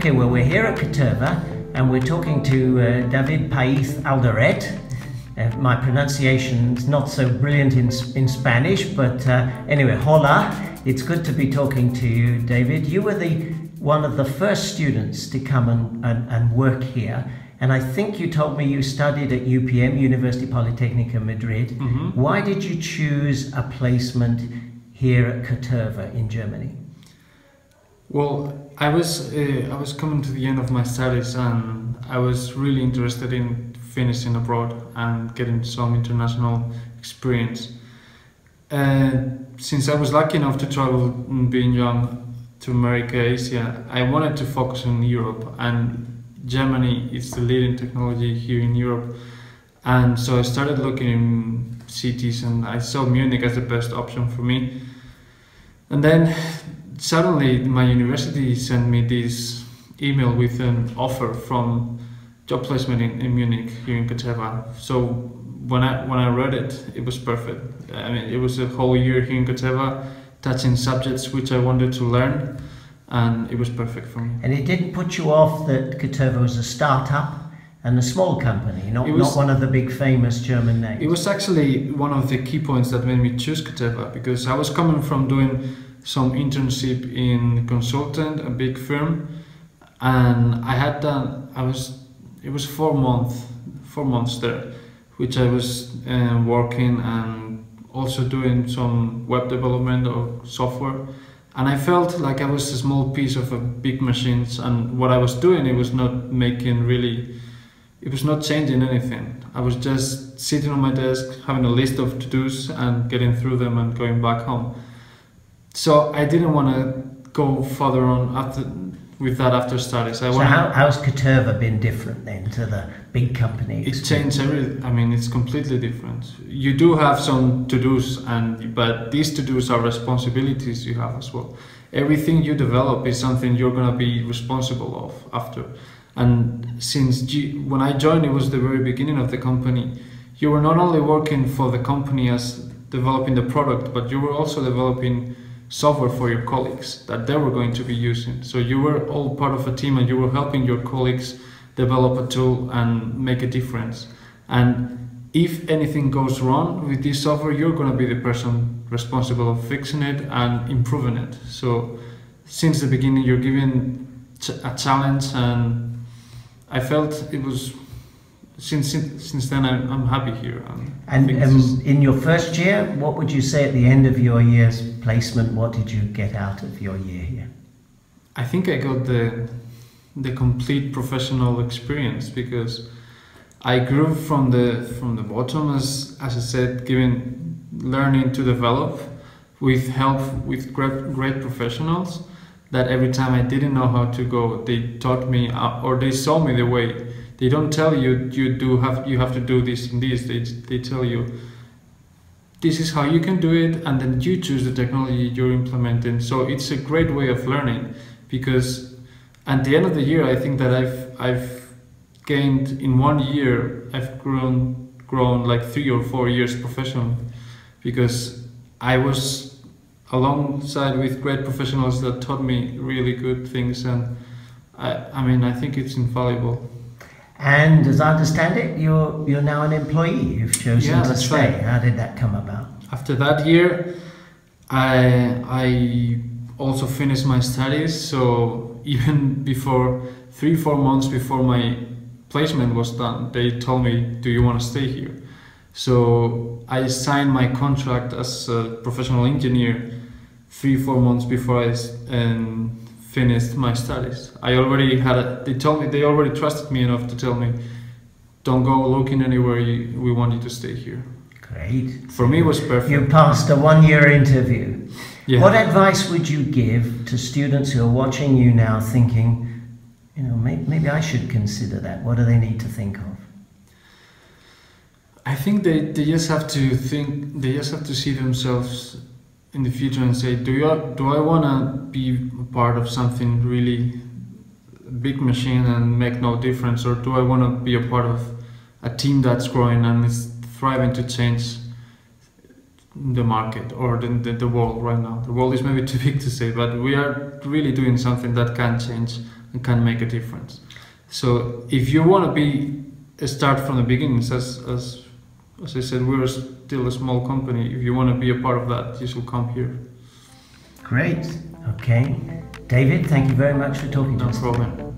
Okay, well, we're here at Caterva and we're talking to David Paiz Alderete. My pronunciation's not so brilliant in Spanish, but anyway, hola. It's good to be talking to you, David. You were one of the first students to come and work here. And I think you told me you studied at UPM, University Polytechnica Madrid. Mm-hmm. Why did you choose a placement here at Caterva in Germany? Well, I was coming to the end of my studies and I was really interested in finishing abroad and getting some international experience. Since I was lucky enough to travel being young to America, Asia, I wanted to focus on Europe, and Germany is the leading technology here in Europe. And so I started looking in cities and I saw Munich as the best option for me. And then suddenly my university sent me this email with an offer from job placement in Munich here in Caterva. So when I read it, it was perfect. I mean, it was a whole year here in Caterva, touching subjects which I wanted to learn, and it was perfect for me. And it didn't put you off that Caterva was a startup and a small company, not one of the big famous German names? It was actually one of the key points that made me choose Caterva, because I was coming from doing some internship in consultant, a big firm, and I had done, it was 4 months there, which I was working and also doing some web development or software, and I felt like I was a small piece of a big machines, and what I was doing, it was not changing anything. I was just sitting on my desk, having a list of to-dos and getting through them and going back home. So I didn't want to go further on after studies. How's Caterva been different then to the big company? It changed everything. I mean, it's completely different. You do have some to-dos, but these to-dos are responsibilities you have as well. Everything you develop is something you're going to be responsible of after. And when I joined, it was the very beginning of the company. You were not only working for the company as developing the product, but you were also developing software for your colleagues that they were going to be using. So you were all part of a team and you were helping your colleagues develop a tool and make a difference. And if anything goes wrong with this software, you're going to be the person responsible of fixing it and improving it. So since the beginning, you're given a challenge, and I felt it was, since then I'm happy here. And in your first year, what would you say at the end of your year's placement, what did you get out of your year here? I think I got the complete professional experience, because I grew from the bottom, as I said, learning to develop with help with great professionals that every time I didn't know how to go, they taught me or they saw me the way. They don't tell you you have to do this and this. They tell you this is how you can do it, and then you choose the technology you're implementing. So it's a great way of learning, because at the end of the year, I think that I've gained in 1 year, I've grown like 3 or 4 years professionally, because I was alongside with great professionals that taught me really good things, and I think it's invaluable. And as I understand it, you're now an employee. You've chosen to stay. Right. How did that come about? After that year, I also finished my studies. So even before 3-4 months before my placement was done, they told me, "Do you want to stay here?" So I signed my contract as a professional engineer 3-4 months before I finished my studies. They already trusted me enough to tell me, "Don't go looking anywhere, we want you to stay here." Great. For me it was perfect. You passed a 1-year interview. Yeah. What advice would you give to students who are watching you now thinking, maybe I should consider that? What do they need to think of? I think they just have to see themselves in the future and say, do I want to be a part of something really big machine and make no difference, or do I want to be a part of a team that's growing and is thriving to change the market or the world right now? The world is maybe too big to say, but we are really doing something that can change and can make a difference. So if you want to start from the beginning, as I said, we're still a small company. If you want to be a part of that, you should come here. Great. Okay. David, thank you very much for talking to us. No problem.